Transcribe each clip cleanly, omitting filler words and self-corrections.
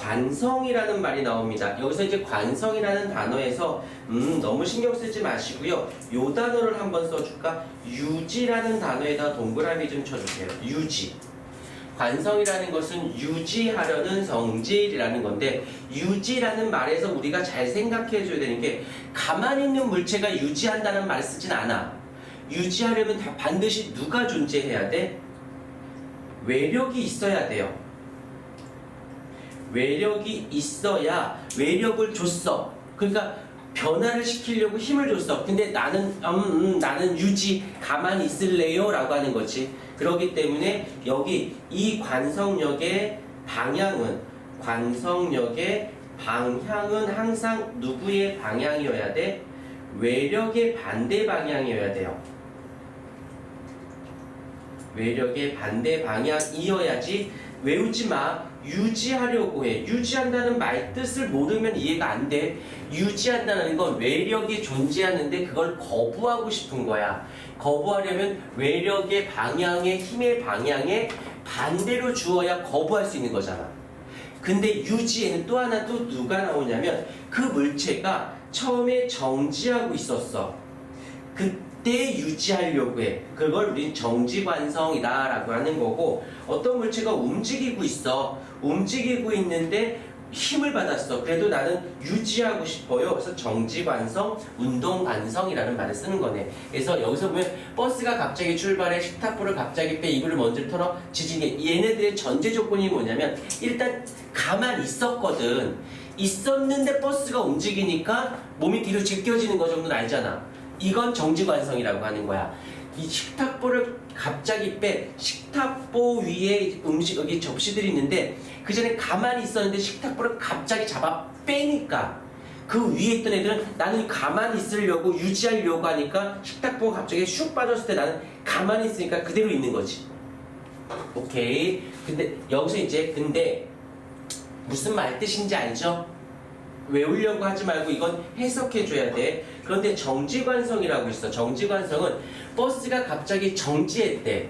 관성이라는 말이 나옵니다. 여기서 이제 관성이라는 단어에서 너무 신경 쓰지 마시고요. 요 단어를 한번 써줄까? 유지라는 단어에다 동그라미 좀 쳐주세요. 유지. 관성이라는 것은 유지하려는 성질이라는 건데, 유지라는 말에서 우리가 잘 생각해 줘야 되는 게, 가만히 있는 물체가 유지한다는 말을 쓰진 않아. 유지하려면 반드시 누가 존재해야 돼? 외력이 있어야 돼요. 외력이 있어야 외력을 줬어. 그러니까 변화를 시키려고 힘을 줬어. 근데 나는 유지, 가만히 있을래요? 라고 하는 거지. 그렇기 때문에 여기 이 관성력의 방향은 항상 누구의 방향이어야 돼? 외력의 반대 방향이어야 돼요. 외력의 반대 방향이어야지. 외우지 마. 유지하려고 해. 유지한다는 말 뜻을 모르면 이해가 안 돼. 유지한다는 건 외력이 존재하는데 그걸 거부하고 싶은 거야. 거부하려면 외력의 방향에, 힘의 방향에 반대로 주어야 거부할 수 있는 거잖아. 근데 유지에는 또 하나 또 누가 나오냐면, 그 물체가 처음에 정지하고 있었어. 그때 유지하려고 해. 그걸 우린 정지관성이다 라고 하는 거고, 어떤 물체가 움직이고 있어. 움직이고 있는데 힘을 받았어. 그래도 나는 유지하고 싶어요. 그래서 정지관성, 운동관성이라는 말을 쓰는 거네. 그래서 여기서 보면 버스가 갑자기 출발해, 식탁보를 갑자기 빼, 이불을 먼저 털어, 지진해. 얘네들의 전제 조건이 뭐냐면, 일단 가만히 있었거든. 있었는데 버스가 움직이니까 몸이 뒤로 제껴지는 거 정도는 알잖아. 이건 정지관성이라고 하는 거야. 이 식탁보를 갑자기 빼, 식탁보 위에 여기 접시들이 있는데, 그 전에 가만히 있었는데 식탁보를 갑자기 잡아 빼니까, 그 위에 있던 애들은 나는 가만히 있으려고, 유지하려고 하니까 식탁보가 갑자기 슉 빠졌을 때 나는 가만히 있으니까 그대로 있는 거지. 오케이. 근데 여기서 이제 무슨 말 뜻인지 알죠? 외우려고 하지 말고 이건 해석해 줘야 돼. 그런데 정지관성이라고 있어. 정지관성은 버스가 갑자기 정지했대.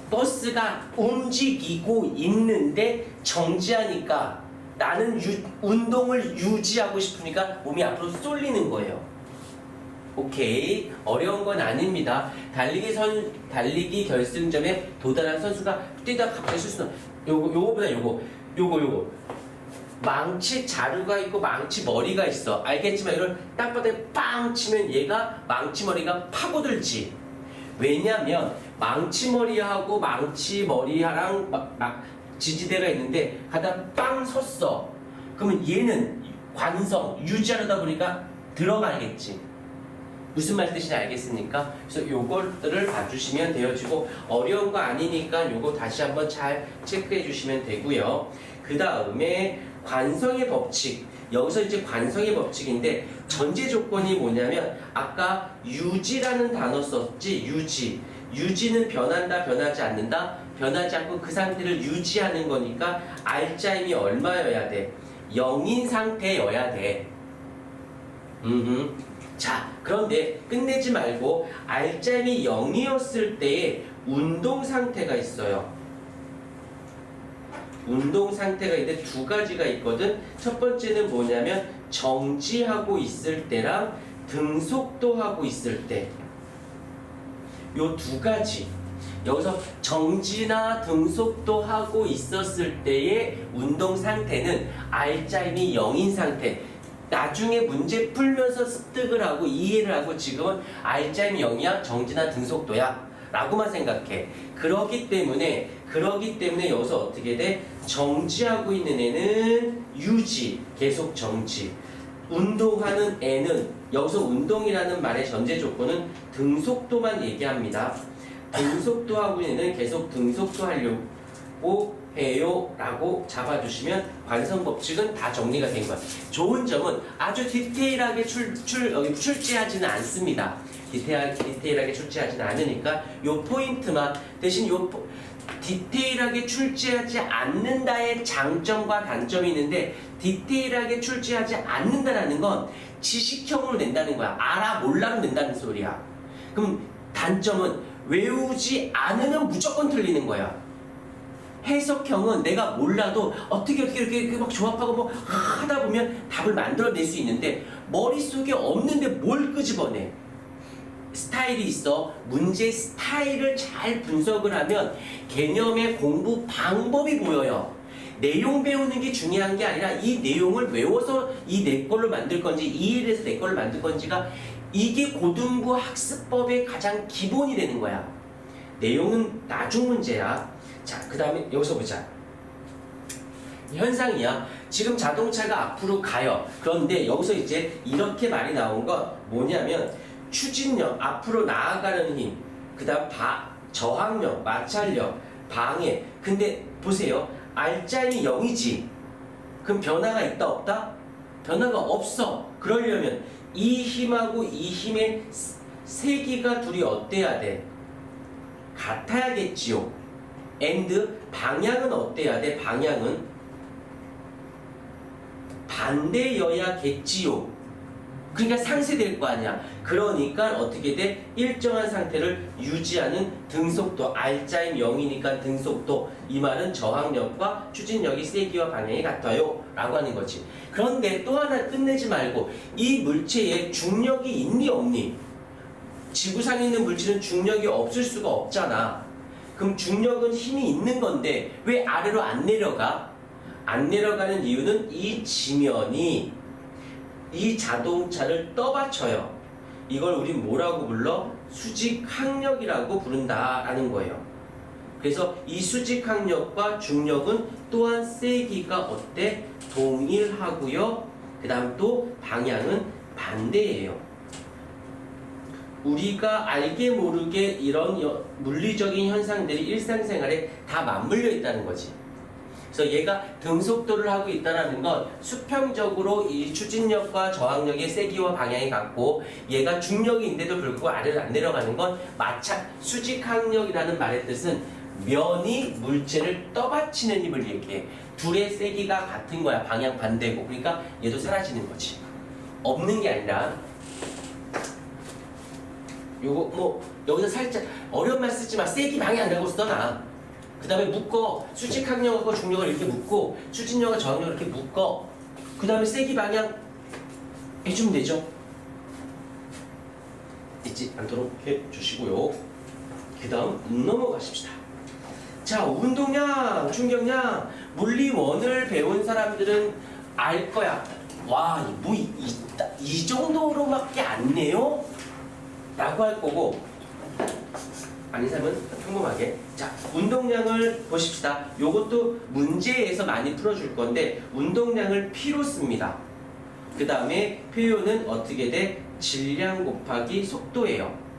버스가 움직이고 있는데 정지하니까 나는 운동을 유지하고 싶으니까 몸이 앞으로 쏠리는 거예요. 오케이. 어려운 건 아닙니다. 달리기 결승점에 도달한 선수가 뛰다가 갑자기 실수는 요거보다 요거 망치 자루가 있고 망치 머리가 있어. 알겠지만 이걸 땅바닥에 빵 치면 얘가 망치 머리가 파고들지. 왜냐면 망치 머리하고 망치 머리랑 지지대가 있는데 가다 빵 섰어. 그러면 얘는 관성 유지하려다 보니까 들어가겠지. 무슨 말 뜻인지 알겠습니까? 그래서 요것들을 봐주시면 되어지고, 어려운 거 아니니까 요거 다시 한번 잘 체크해 주시면 되고요. 그 다음에 관성의 법칙. 여기서 이제 관성의 법칙인데, 전제 조건이 뭐냐면, 아까 유지라는 단어 썼지. 유지는 변한다, 변하지 않는다. 변하지 않고 그 상태를 유지하는 거니까 알짜임이 얼마여야 돼? 0인 상태여야 돼. 자, 그런데 끝내지 말고 알짜임이 0이었을 때의 운동 상태가 있어요. 운동 상태가 있는데 두 가지가 있거든. 첫 번째는 뭐냐면 정지하고 있을 때랑 등속도하고 있을 때. 요 두 가지. 여기서 정지나 등속도 하고 있었을 때의 운동 상태는 알짜임이 0인 상태. 나중에 문제 풀면서 습득을 하고 이해를 하고 지금은 알짜임이 0이야? 정지나 등속도야? 라고만 생각해. 그렇기 때문에 여기서 어떻게 돼? 정지하고 있는 애는 유지, 계속 정지. 운동하는 애는, 여기서 운동이라는 말의 전제 조건은 등속도만 얘기합니다. 등속도 하고 있는 애는 계속 등속도 하려고 해요 라고 잡아주시면 관성 법칙은 다 정리가 된 거야. 좋은 점은 아주 디테일하게 출제하지는 않습니다. 디테일하게 출제하지는 않으니까 요 포인트만, 대신 디테일하게 출제하지 않는다의 장점과 단점이 있는데, 디테일하게 출제하지 않는다라는 건 지식형으로 낸다는 거야. 알아 몰라로 낸다는 소리야. 그럼 단점은 외우지 않으면 무조건 틀리는 거야. 해석형은 내가 몰라도 어떻게 이렇게 막 조합하고 뭐 하다 보면 답을 만들어낼 수 있는데 머릿속에 없는데 뭘 끄집어내. 스타일이 있어. 문제 스타일을 잘 분석을 하면 개념의 공부 방법이 보여요. 내용 배우는 게 중요한 게 아니라 이 내용을 외워서 이 내 걸로 만들 건지 이 일에서 내 걸로 만들 건지가 이게 고등부 학습법의 가장 기본이 되는 거야. 내용은 나중 문제야. 자, 그 다음에 여기서 보자. 현상이야. 지금 자동차가 앞으로 가요. 그런데 여기서 이제 이렇게 말이 나온 건 뭐냐면 추진력, 앞으로 나아가는 힘, 그 다음 저항력, 마찰력, 방해. 근데 보세요. 알짜임이 0이지. 그럼 변화가 있다 없다? 변화가 없어. 그러려면 이 힘하고 이 힘의 세기가 둘이 어때야 돼? 같아야겠지요. and 방향은 어때야 돼? 방향은 반대여야겠지요. 그러니까 상쇄될 거 아니야. 그러니까 어떻게 돼? 일정한 상태를 유지하는 등속도. 알짜임 0이니까 등속도. 이 말은 저항력과 추진력이 세기와 방향이 같아요 라고 하는 거지. 그런데 또 하나 끝내지 말고 이 물체에 중력이 있니 없니? 지구상에 있는 물질은 중력이 없을 수가 없잖아. 그럼 중력은 힘이 있는 건데 왜 아래로 안 내려가? 안 내려가는 이유는 이 지면이 이 자동차를 떠받쳐요. 이걸 우리 뭐라고 불러? 수직항력이라고 부른다라는 거예요. 그래서 이 수직항력과 중력은 또한 세기가 어때? 동일하고요. 그 다음 또 방향은 반대예요. 우리가 알게 모르게 이런 물리적인 현상들이 일상생활에 다 맞물려 있다는 거지. 그래서 얘가 등속도를 하고 있다는 건 수평적으로 이 추진력과 저항력의 세기와 방향이 같고 얘가 중력이 있는데도 불구하고 아래로 안 내려가는 건 수직항력이라는 말의 뜻은 면이 물체를 떠받치는 힘을 얘기해. 둘의 세기가 같은 거야. 방향 반대고. 그러니까 얘도 사라지는 거지. 없는 게 아니라 요거 뭐 여기서 살짝 어려운 말 쓰지 마. 세기 방향이라고 써놔. 그 다음에 묶어. 수직항력하고 중력을 이렇게 묶고 추진력과 저항력을 이렇게 묶어. 그 다음에 세기 방향 해주면 되죠. 잊지 않도록 해주시고요. 그 다음 넘어가십시다. 자, 운동량, 충격량, 물리원을 배운 사람들은 알 거야. 와, 뭐 이 정도로밖에 안 내요? 라고 할 거고, 아닌 사람은 평범하게. 자, 운동량을 보십시다. 요것도 문제에서 많이 풀어줄 건데 운동량을 P로 씁니다. 그 다음에 표현은 어떻게 돼? 질량 곱하기 속도예요.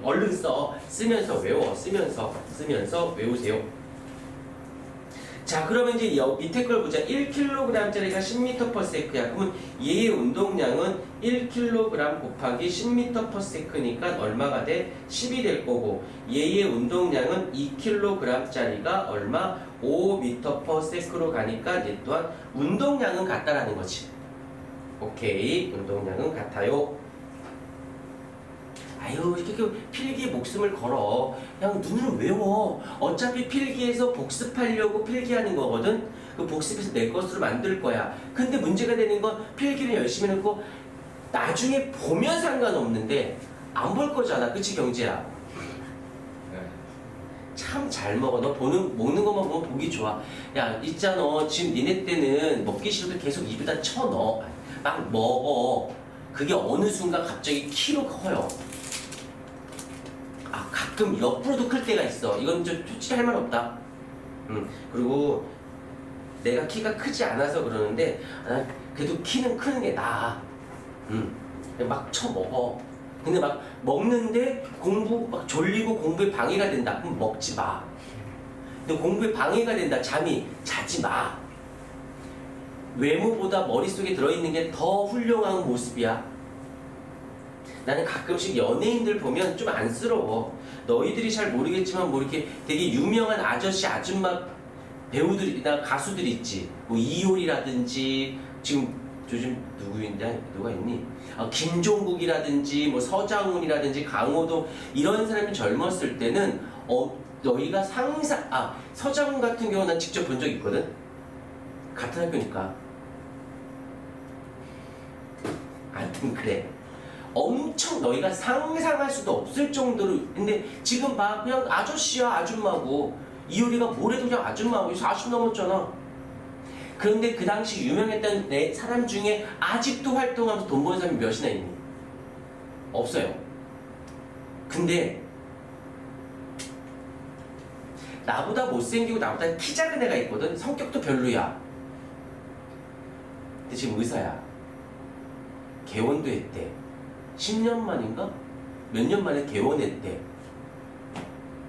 얼른 써. 쓰면서 외워. 쓰면서 외우세요. 자, 그러면 이제 밑에 걸 보자. 1kg짜리가 10m/s야. 그러면 얘의 운동량은 1kg 곱하기 10m/s니까 얼마가 돼? 10이 될 거고, 얘의 운동량은 2kg짜리가 얼마? 5m/s로 가니까 얘 또한 운동량은 같다라는 거지. 오케이, 운동량은 같아요. 아유, 이렇게 필기에 목숨을 걸어. 그냥 눈으로 외워. 어차피 필기에서 복습하려고 필기하는 거거든. 그 복습해서 내 것으로 만들 거야. 근데 문제가 되는 건 필기를 열심히 해놓고 나중에 보면 상관없는데 안 볼 거잖아. 그치, 경재야? 참 잘 먹어. 너 먹는 것만 보면 보기 좋아. 야, 있잖아. 지금 니네 때는 먹기 싫어도 계속 입에다 쳐넣어. 막 먹어. 그게 어느 순간 갑자기 키로 커요. 가끔 옆으로도 클 때가 있어. 이건 좀 솔직히 할 말 없다. 그리고 내가 키가 크지 않아서 그러는데 그래도 키는 크는 게 나아. 막 쳐먹어. 근데 막 먹는데 막 졸리고 공부에 방해가 된다. 그럼 먹지 마. 근데 공부에 방해가 된다. 자지 마. 외모보다 머릿속에 들어있는 게 더 훌륭한 모습이야. 나는 가끔씩 연예인들 보면 좀 안쓰러워. 너희들이 잘 모르겠지만 뭐 이렇게 되게 유명한 아저씨, 아줌마 배우들이나 가수들 있지. 뭐 이효리라든지 지금 요즘 누가 있니? 김종국이라든지 뭐 서장훈이라든지 강호동 이런 사람이 젊었을 때는 너희가 서장훈 같은 경우는 난 직접 본 적 있거든. 같은 학교니까. 하여튼 그래. 엄청 너희가 상상할 수도 없을 정도로. 근데 지금 봐, 그냥 아저씨야 아줌마고 이효리가 뭐래도 그냥 아줌마고 40 넘었잖아. 그런데 그 당시 유명했던 내 사람 중에 아직도 활동하면서 돈 버는 사람이 몇이나 있니? 없어요. 근데 나보다 못생기고 나보다 키 작은 애가 있거든. 성격도 별로야. 근데 지금 의사야. 개원도 했대. 10년 만인가? 몇 년 만에 개원했대.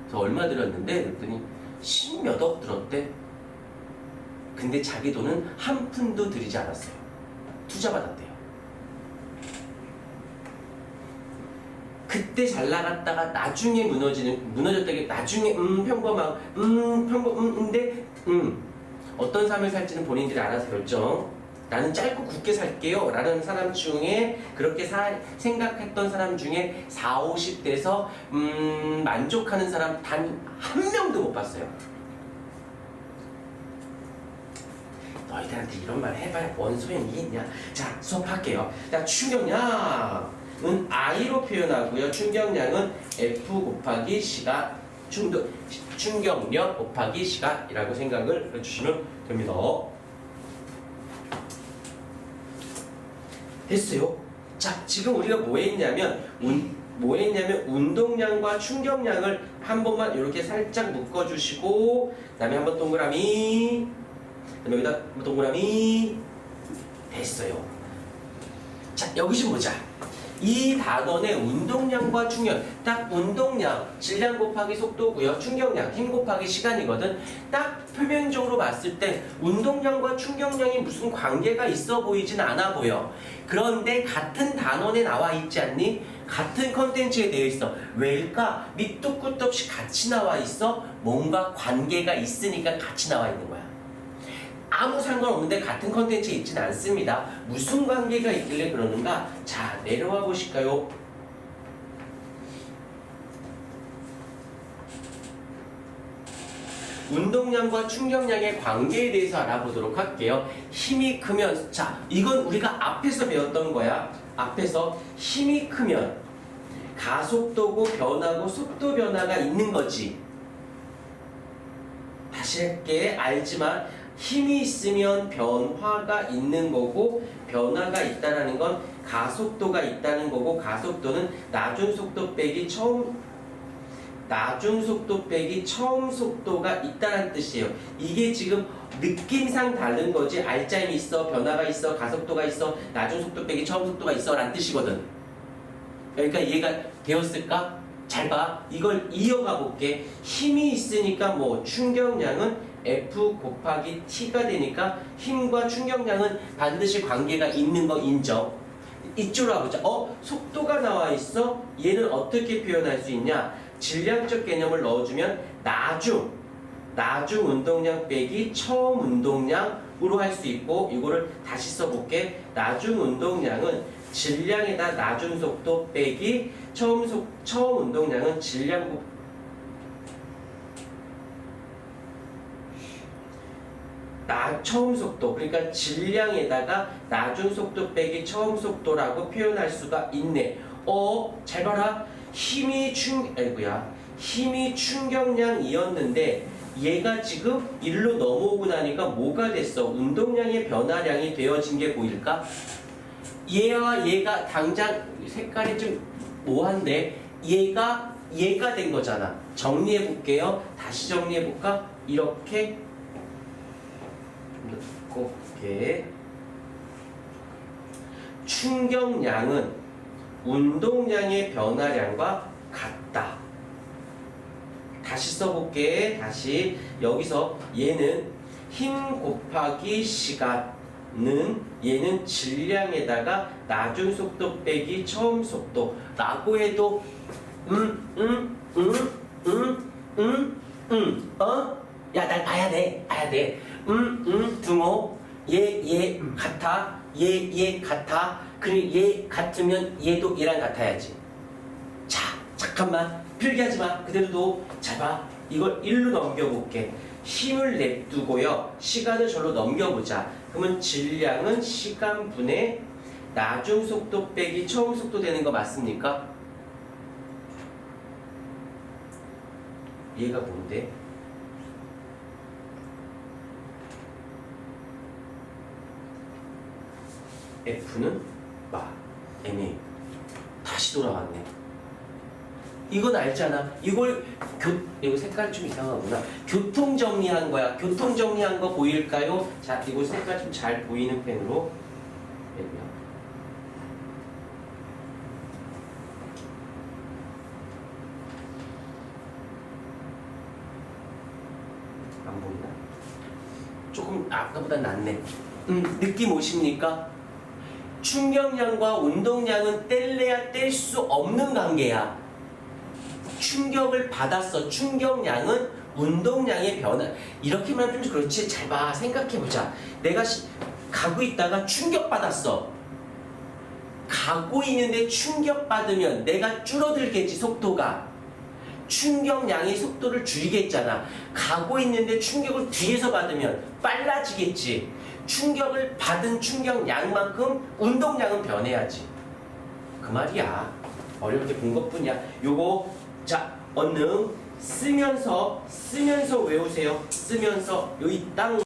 그래서 얼마 들었는데? 그랬더니 10몇억 들었대. 근데 자기 돈은 한 푼도 들이지 않았어요. 투자 받았대요. 그때 잘 나갔다가 나중에 무너졌다게 나중에 평범한데 어떤 삶을 살지는 본인들이 알아서 결정. 나는 짧고 굵게 살게요 라는 사람 중에 그렇게 생각했던 사람 중에 40, 50대에서 만족하는 사람 단 한 명도 못 봤어요. 너희들한테 이런 말 해봐야 뭔 소용이겠냐. 자, 수업할게요. 자, 충격량은 I로 표현하고요. 충격량은 F 곱하기 C가 충격력 곱하기 시간이라고 생각을 해주시면 됩니다. 됐어요? 자, 지금 우리가 뭐 했냐면 운동량과 충격량을 한 번만 이렇게 살짝 묶어주시고 그 다음에 한번 동그라미 그 다음에 여기다 한번 동그라미 됐어요. 자, 여기 좀 보자. 이 단원의 운동량과 충격, 딱 운동량, 질량 곱하기 속도고요. 충격량, 힘 곱하기 시간이거든. 딱 표면적으로 봤을 때 운동량과 충격량이 무슨 관계가 있어 보이진 않아 보여. 그런데 같은 단원에 나와 있지 않니? 같은 컨텐츠에 되어 있어. 왜일까? 밑도 끝도 없이 같이 나와 있어. 뭔가 관계가 있으니까 같이 나와 있는 거야. 아무 상관없는데 같은 컨텐츠에 있지는 않습니다. 무슨 관계가 있길래 그러는가? 자, 내려와 보실까요? 운동량과 충격량의 관계에 대해서 알아보도록 할게요. 힘이 크면, 자, 이건 우리가 앞에서 배웠던 거야. 앞에서 힘이 크면 가속도고 변하고 속도 변화가 있는 거지. 다시 할게. 알지만 힘이 있으면 변화가 있는 거고 변화가 있다는 건 가속도가 있다는 거고 가속도는 낮은 속도 빼기 처음 속도가 있다는 뜻이에요. 이게 지금 느낌상 다른 거지 알짜임이 있어, 변화가 있어, 가속도가 있어, 낮은 속도 빼기 처음 속도가 있어 라는 뜻이거든. 그러니까 이해가 되었을까? 잘 봐. 이걸 이어가 볼게. 힘이 있으니까 뭐 충격량은 F 곱하기 T가 되니까 힘과 충격량은 반드시 관계가 있는 거 인정. 이쪽으로 와보자. 속도가 나와 있어? 얘는 어떻게 표현할 수 있냐? 질량적 개념을 넣어주면 나중 운동량 빼기 처음 운동량으로 할 수 있고 이거를 다시 써볼게. 나중 운동량은 질량에다 낮은 속도 빼기 처음 운동량은 질량 처음 속도, 그러니까 질량에다가 낮은 속도 빼기 처음 속도라고 표현할 수가 있네. 잘 봐라. 힘이 충격량이었는데 얘가 지금 일로 넘어오고 나니까 뭐가 됐어? 운동량의 변화량이 되어진 게 보일까? 얘와 얘가 당장 색깔이 좀 모호한데 얘가 된 거잖아. 정리해 볼게요. 다시 정리해 볼까? 이렇게 충격량은 운동량의 변화량과 같다. 다시 써볼게. 다시 여기서 얘는 힘 곱하기 시간은 얘는 질량에다가 낮은 속도 빼기 처음 속도 라고 해도 야, 날 봐야 돼. 등호 얘 같아. 얘 같아. 그리고 얘 같으면 얘도 얘랑 같아야지. 자, 잠깐만 필기하지 마. 그대로 둬. 잘 봐. 이걸 1로 넘겨볼게. 힘을 냅두고요. 시간을 절로 넘겨보자. 그러면 질량은 시간분의 나중 속도 빼기 처음 속도 되는 거 맞습니까? 얘가 뭔데? F는 M이 다시 돌아왔네. 이건 알잖아. 이거 색깔 좀 이상하구나. 교통 정리한 거야. 교통 정리한 거 보일까요? 자, 이거 색깔 좀 잘 보이는 펜으로. 안 보이나? 조금 아까보다 낫네. 느낌 오십니까? 충격량과 운동량은 뗄래야 뗄 수 없는 관계야. 충격을 받았어. 충격량은 운동량의 변화. 이렇게 말하면 좀 그렇지. 잘 봐. 생각해보자. 내가 가고 있다가 충격받았어. 가고 있는데 충격받으면 내가 줄어들겠지, 속도가. 충격량이 속도를 줄이겠잖아. 가고 있는데 충격을 뒤에서 받으면 빨라지겠지. 충격을 받은 충격량만큼 운동량은 변해야지. 그 말이야. 어렵게 본 것뿐이야. 요거 자 언능 쓰면서 외우세요. 쓰면서 여기 땅